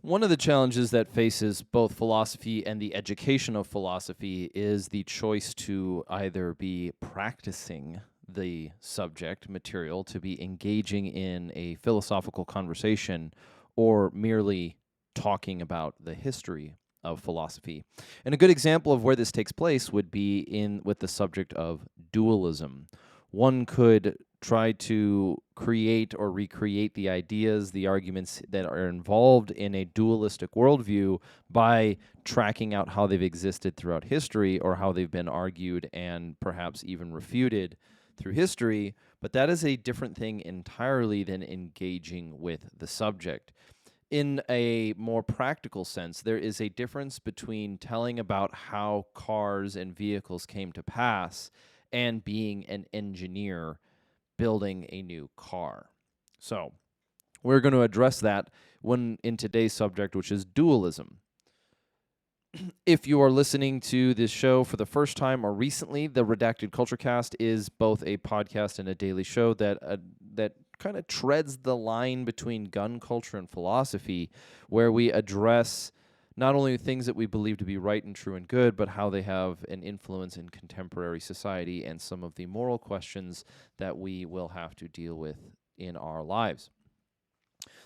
One of the challenges that faces both philosophy and the education of philosophy is the choice to either be practicing the subject material, to be engaging in a philosophical conversation, or merely talking about the history of philosophy. And a good example of where this takes place would be with the subject of dualism. One could try to create or recreate the ideas, the arguments that are involved in a dualistic worldview by tracking out how they've existed throughout history or how they've been argued and perhaps even refuted through history. But that is a different thing entirely than engaging with the subject. In a more practical sense, there is a difference between telling about how cars and vehicles came to pass and being an engineer building a new car. So we're going to address that in today's subject, which is dualism. If you are listening to this show for the first time or recently, the Redacted Culture Cast is both a podcast and a daily show that kind of treads the line between gun culture and philosophy, where we address not only things that we believe to be right and true and good, but how they have an influence in contemporary society and some of the moral questions that we will have to deal with in our lives.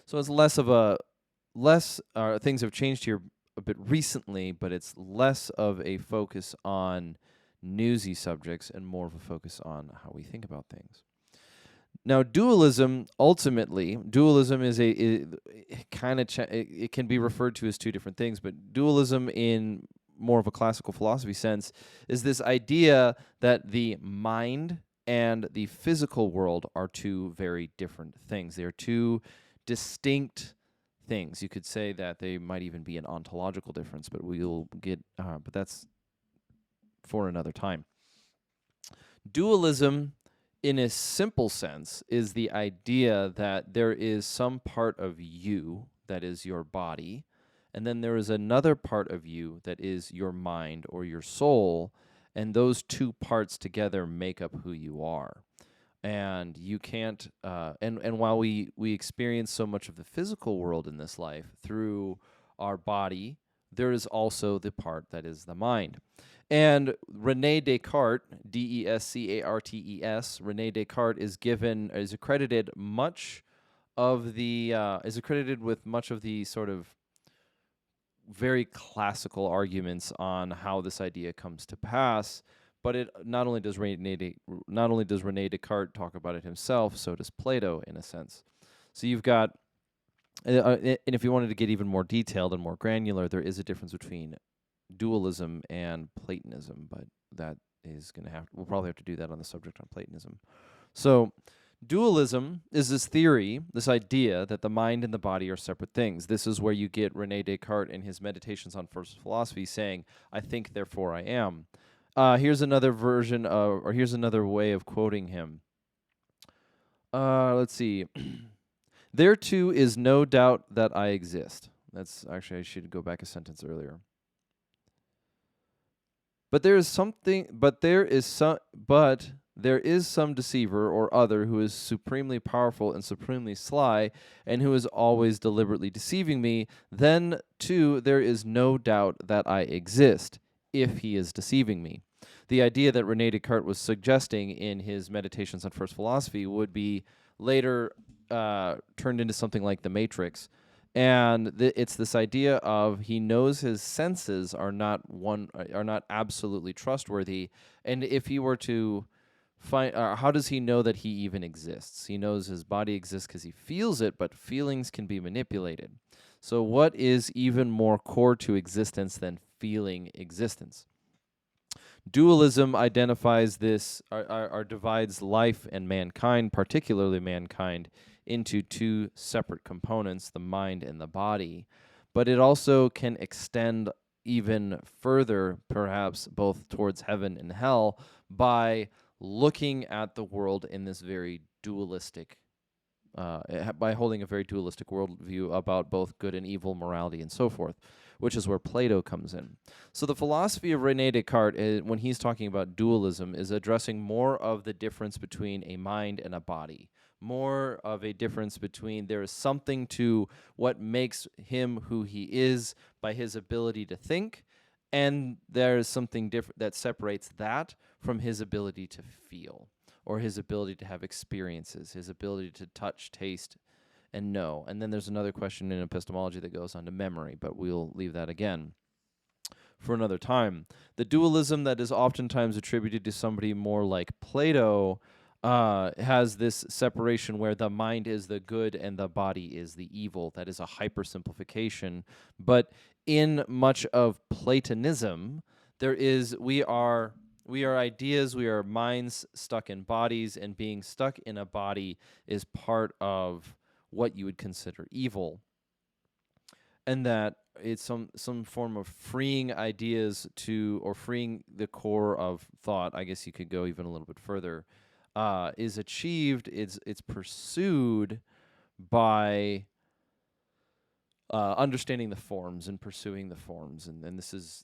So it's things have changed here a bit recently, but it's less of a focus on newsy subjects and more of a focus on how we think about things. Now, dualism is it can be referred to as two different things, but dualism in more of a classical philosophy sense is this idea that the mind and the physical world are two very different things. They are two distinct things. You could say that they might even be an ontological difference, but but that's for another time. Dualism, in a simple sense, is the idea that there is some part of you that is your body, and then there is another part of you that is your mind or your soul, and those two parts together make up who you are. And you can't, and while we experience so much of the physical world in this life through our body, there is also the part that is the mind. And René Descartes, Descartes, René Descartes is accredited with much of the sort of very classical arguments on how this idea comes to pass. But it not only does René Descartes talk about it himself, so does Plato in a sense. So you've got, and if you wanted to get even more detailed and more granular, there is a difference between dualism and Platonism, but that is we'll probably have to do that on the subject on Platonism. So dualism is this theory, this idea that the mind and the body are separate things. This is where you get René Descartes in his Meditations on First Philosophy saying, "I think, therefore I am." Here's another way of quoting him. Let's see. "There too is no doubt that I exist." That's actually, I should go back a sentence earlier. But there is some deceiver or other who is supremely powerful and supremely sly, and who is always deliberately deceiving me. Then, too, there is no doubt that I exist, if he is deceiving me. The idea that René Descartes was suggesting in his Meditations on First Philosophy would be later turned into something like the Matrix. And it's this idea of he knows his senses are not absolutely trustworthy, and if he were to find, how does he know that he even exists? He knows his body exists because he feels it, but feelings can be manipulated. So what is even more core to existence than feeling existence? Dualism identifies this, divides life and mankind, particularly mankind, into two separate components, the mind and the body. But it also can extend even further, perhaps both towards heaven and hell, by looking at the world in this very dualistic, by holding a very dualistic worldview about both good and evil, morality, and so forth, which is where Plato comes in. So the philosophy of René Descartes, when he's talking about dualism, is addressing more of the difference between a mind and a body, more of a difference between there is something to what makes him who he is by his ability to think, and there is something different that separates that from his ability to feel, or his ability to have experiences, his ability to touch, taste, and know. And then there's another question in epistemology that goes on to memory, but we'll leave that again for another time. The dualism that is oftentimes attributed to somebody more like Plato has this separation where the mind is the good and the body is the evil. That is a hypersimplification. But in much of Platonism, we are ideas, we are minds stuck in bodies, and being stuck in a body is part of what you would consider evil. And that it's some form of freeing ideas or freeing the core of thought. I guess you could go even a little bit further. Is achieved. It's pursued by understanding the forms and pursuing the forms, and this is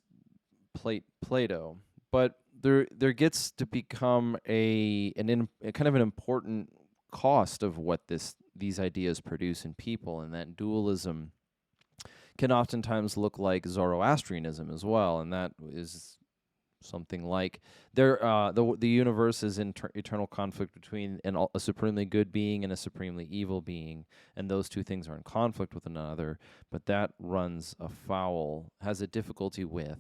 Plato. But there gets to become a kind of an important cost of what these ideas produce in people, and that dualism can oftentimes look like Zoroastrianism as well, and that is something like the universe is in eternal conflict between a supremely good being and a supremely evil being, and those two things are in conflict with one another. But that runs afoul, has a difficulty with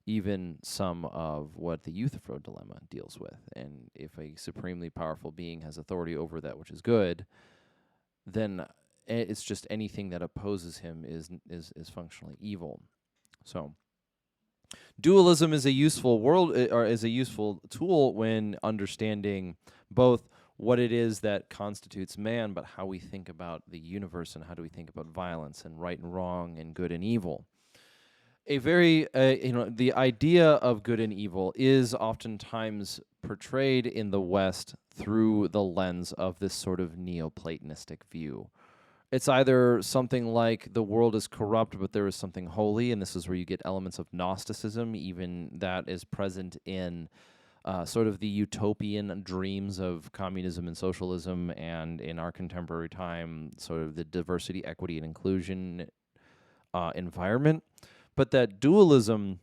even some of what the Euthyphro dilemma deals with. And if a supremely powerful being has authority over that which is good, then it's just anything that opposes him is functionally evil. So dualism is a useful is a useful tool when understanding both what it is that constitutes man, but how we think about the universe and how do we think about violence and right and wrong and good and evil. A very the idea of good and evil is oftentimes portrayed in the West through the lens of this sort of Neoplatonistic view. It's either something like the world is corrupt, but there is something holy, and this is where you get elements of Gnosticism, even that is present in sort of the utopian dreams of communism and socialism, and in our contemporary time, sort of the diversity, equity, and inclusion environment. But that dualism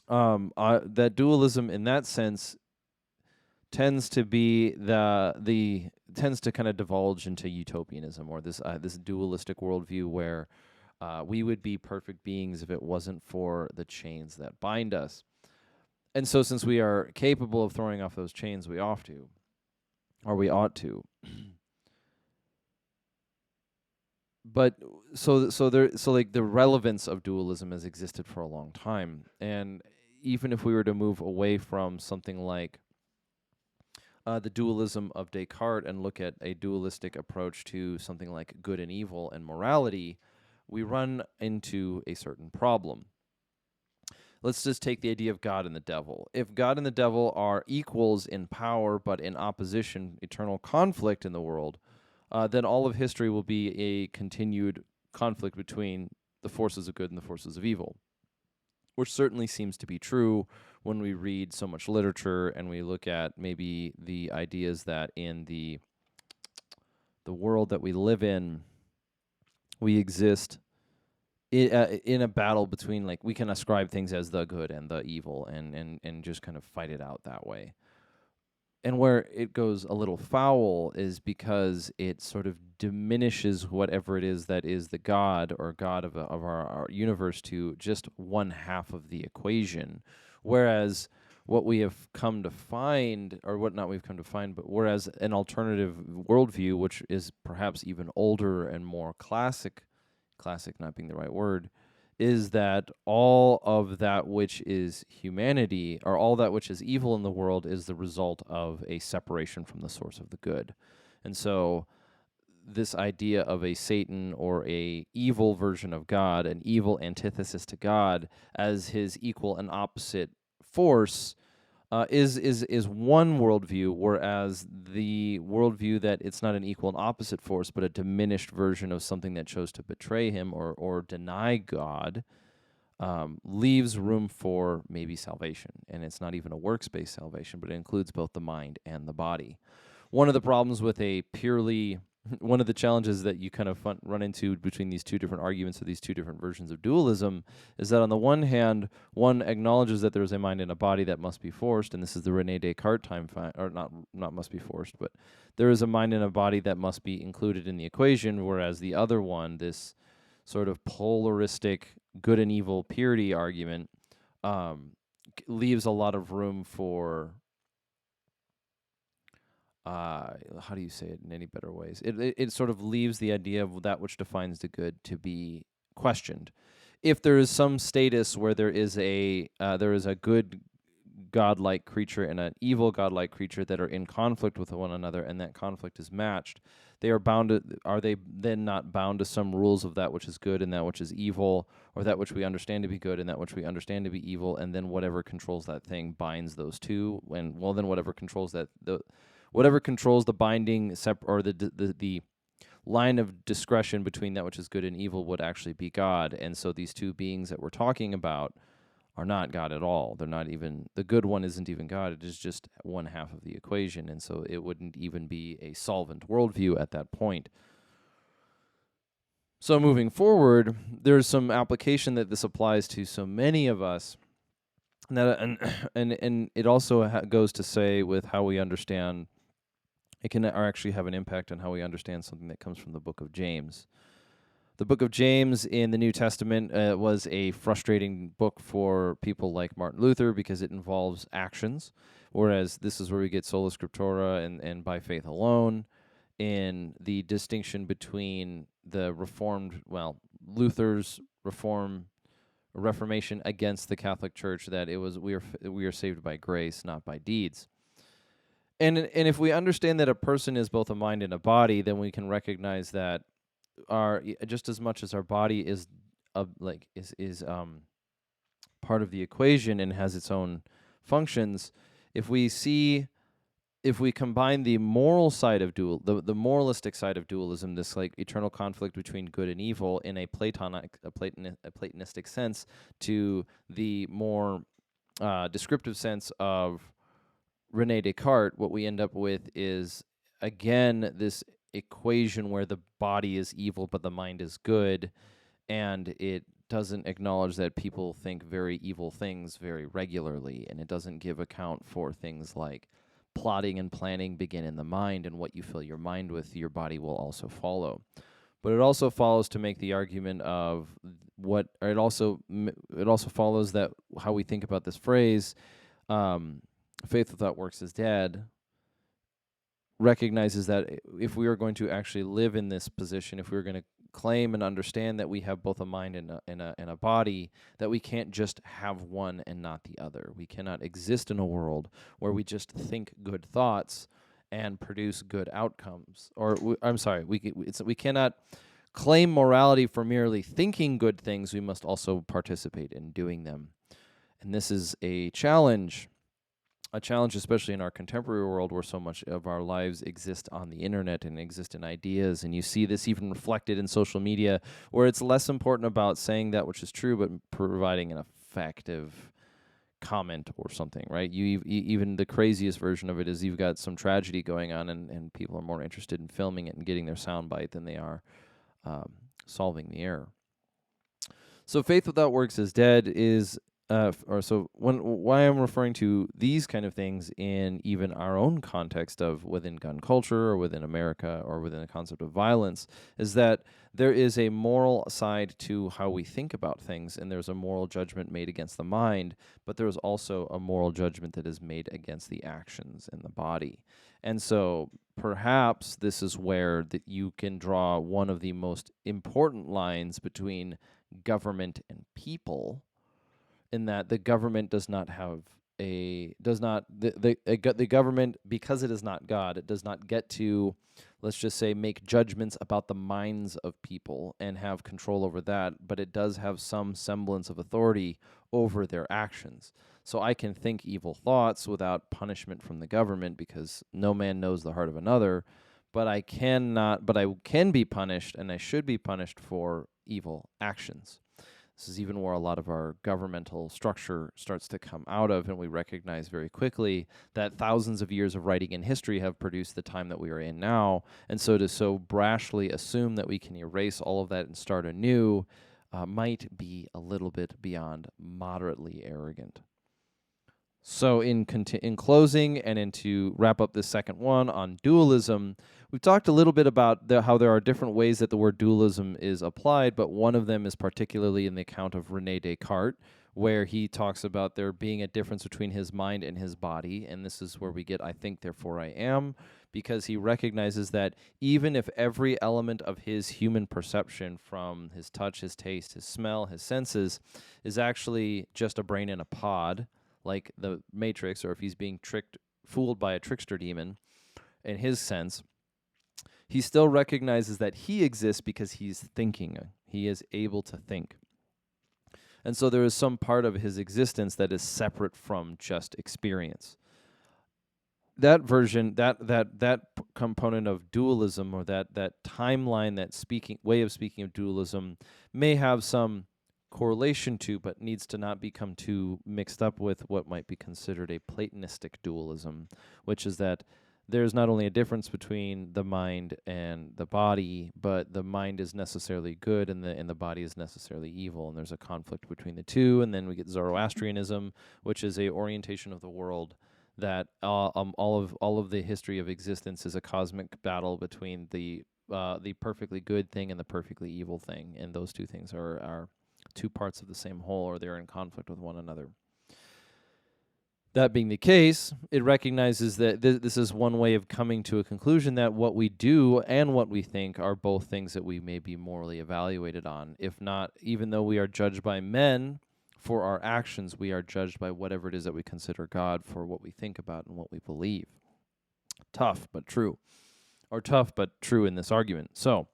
in that sense tends to be tends to kind of divulge into utopianism, or this dualistic worldview where we would be perfect beings if it wasn't for the chains that bind us. And so since we are capable of throwing off those chains, we ought to. But like the relevance of dualism has existed for a long time. And even if we were to move away from something like the dualism of Descartes and look at a dualistic approach to something like good and evil and morality, we run into a certain problem. Let's just take the idea of God and the devil. If God and the devil are equals in power but in opposition, eternal conflict in the world, then all of history will be a continued conflict between the forces of good and the forces of evil, which certainly seems to be true when we read so much literature and we look at maybe the ideas that in the world that we live in, we exist in a battle between, like, we can ascribe things as the good and the evil and just kind of fight it out that way. And where it goes a little foul is because it sort of diminishes whatever it is that is the God or God of our universe to just one half of the equation. Whereas what we have come to find, or what not we've come to find, but whereas an alternative worldview, which is perhaps even older and more classic not being the right word, is that all of that which is humanity, or all that which is evil in the world, is the result of a separation from the source of the good. And so this idea of a Satan or a evil version of God, an evil antithesis to God, as his equal and opposite force, is one worldview, whereas the worldview that it's not an equal and opposite force, but a diminished version of something that chose to betray him or deny God, leaves room for maybe salvation. And it's not even a works-based salvation, but it includes both the mind and the body. one of the problems with a purely one of the challenges that you kind of run into between these two different arguments or these two different versions of dualism is that on the one hand, one acknowledges that there is a mind and a body that must be forced, and this is the Rene Descartes or not must be forced, but there is a mind and a body that must be included in the equation, whereas the other one, this sort of polaristic good and evil purity argument, leaves a lot of room for how do you say it in any better ways? It sort of leaves the idea of that which defines the good to be questioned. If there is some status where there is a good godlike creature and an evil godlike creature that are in conflict with one another, and that conflict is matched, they are bound to. Are they then not bound to some rules of that which is good and that which is evil, or that which we understand to be good and that which we understand to be evil, and then whatever controls that thing binds those two, and then whatever controls whatever controls the binding or the line of discretion between that which is good and evil would actually be God. And so these two beings that we're talking about are not God at all. They're not even, the good one isn't even God. It is just one half of the equation. And so it wouldn't even be a solvent worldview at that point. So moving forward, there's some application that this applies to so many of us. And it also goes to say with how we understand. It can actually have an impact on how we understand something that comes from the book of James. The book of James in the New Testament was a frustrating book for people like Martin Luther because it involves actions, whereas this is where we get sola scriptura and by faith alone, in the distinction between the Luther's Reformation against the Catholic Church, that it was we are saved by grace, not by deeds. And if we understand that a person is both a mind and a body, then we can recognize that just as much as our body is part of the equation and has its own functions, if we combine the moral side of the moralistic side of dualism, this like eternal conflict between good and evil in a Platonistic sense, to the more descriptive sense of Rene Descartes, what we end up with is, again, this equation where the body is evil but the mind is good, and it doesn't acknowledge that people think very evil things very regularly, and it doesn't give account for things like plotting and planning begin in the mind, and what you fill your mind with, your body will also follow. But it also follows to make the argument of it also follows that how we think about this phrase, faith without works is dead, recognizes that if we are going to actually live in this position, if we're going to claim and understand that we have both a mind and a body, that we can't just have one and not the other. We cannot exist in a world where we just think good thoughts and produce good outcomes. We cannot claim morality for merely thinking good things. We must also participate in doing them. And this is a challenge especially in our contemporary world, where so much of our lives exist on the internet and exist in ideas. And you see this even reflected in social media, where it's less important about saying that which is true, but providing an effective comment or something, right? Even the craziest version of it is you've got some tragedy going on, and people are more interested in filming it and getting their soundbite than they are solving the error. So faith without works is dead is why I'm referring to these kind of things in even our own context of within gun culture or within America or within the concept of violence is that there is a moral side to how we think about things, and there's a moral judgment made against the mind, but there's also a moral judgment that is made against the actions in the body. And so perhaps this is where that you can draw one of the most important lines between government and people, in that the government does not have the government, because it is not God, it does not get to, let's just say, make judgments about the minds of people and have control over that, but it does have some semblance of authority over their actions. So I can think evil thoughts without punishment from the government, because no man knows the heart of another, but I can be punished, and I should be punished for evil actions. This is even where a lot of our governmental structure starts to come out of, and we recognize very quickly that thousands of years of writing in history have produced the time that we are in now. And so to so brashly assume that we can erase all of that and start anew might be a little bit beyond moderately arrogant. So in closing, and to wrap up this second one on dualism, we've talked a little bit about how there are different ways that the word dualism is applied, but one of them is particularly in the account of René Descartes, where he talks about there being a difference between his mind and his body, and this is where we get I think, therefore I am, because he recognizes that even if every element of his human perception, from his touch, his taste, his smell, his senses, is actually just a brain in a pod, like the Matrix, or if he's being fooled by a trickster demon, in his sense, he still recognizes that he exists because he's thinking. He is able to think. And so there is some part of his existence that is separate from just experience. That version, that component of dualism, or that timeline, that way of speaking of dualism, may have some correlation to, but needs to not become too mixed up with what might be considered a Platonistic dualism, which is that there's not only a difference between the mind and the body, but the mind is necessarily good and the body is necessarily evil, and there's a conflict between the two. And then we get Zoroastrianism, which is a orientation of the world that all of the history of existence is a cosmic battle between the perfectly good thing and the perfectly evil thing, and those two things are two parts of the same whole, or they're in conflict with one another. That being the case, it recognizes that this is one way of coming to a conclusion that what we do and what we think are both things that we may be morally evaluated on. If not, even though we are judged by men for our actions, we are judged by whatever it is that we consider God for what we think about and what we believe. Tough, but true. Or tough, but true in this argument. So,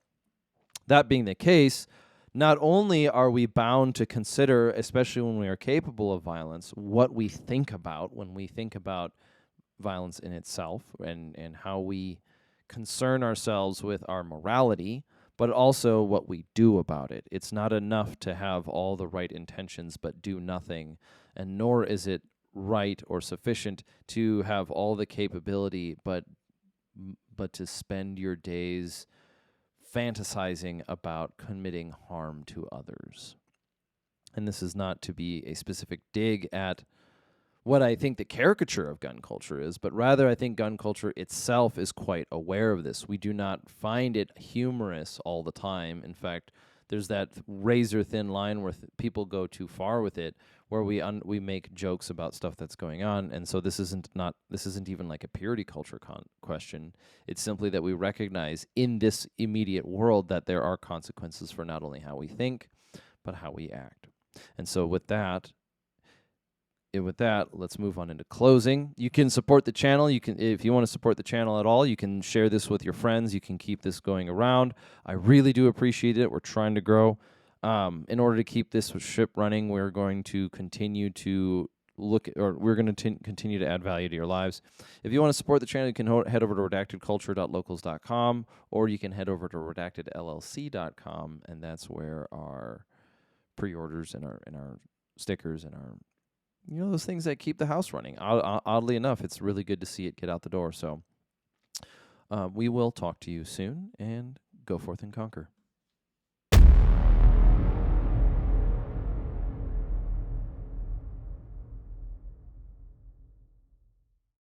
that being the case, not only are we bound to consider, especially when we are capable of violence, what we think about when we think about violence in itself, and how we concern ourselves with our morality, but also what we do about it. It's not enough to have all the right intentions but do nothing, and nor is it right or sufficient to have all the capability but to spend your days fantasizing about committing harm to others. And this is not to be a specific dig at what I think the caricature of gun culture is, but rather I think gun culture itself is quite aware of this. We do not find it humorous all the time. In fact, there's that razor-thin line where people go too far with it, where we make jokes about stuff that's going on. And so this isn't even like a purity culture question. It's simply that we recognize in this immediate world that there are consequences for not only how we think, but how we act. And so with that, let's move on into closing. You can support the channel. If you want to support the channel at all, you can share this with your friends. You can keep this going around. I really do appreciate it. We're trying to grow. In order to keep this ship running, we're going to continue to continue to add value to your lives. If you want to support the channel, you can head over to redactedculture.locals.com, or you can head over to redactedllc.com, and that's where our pre-orders and our stickers and our those things that keep the house running. Oddly enough, it's really good to see it get out the door. So we will talk to you soon, and go forth and conquer.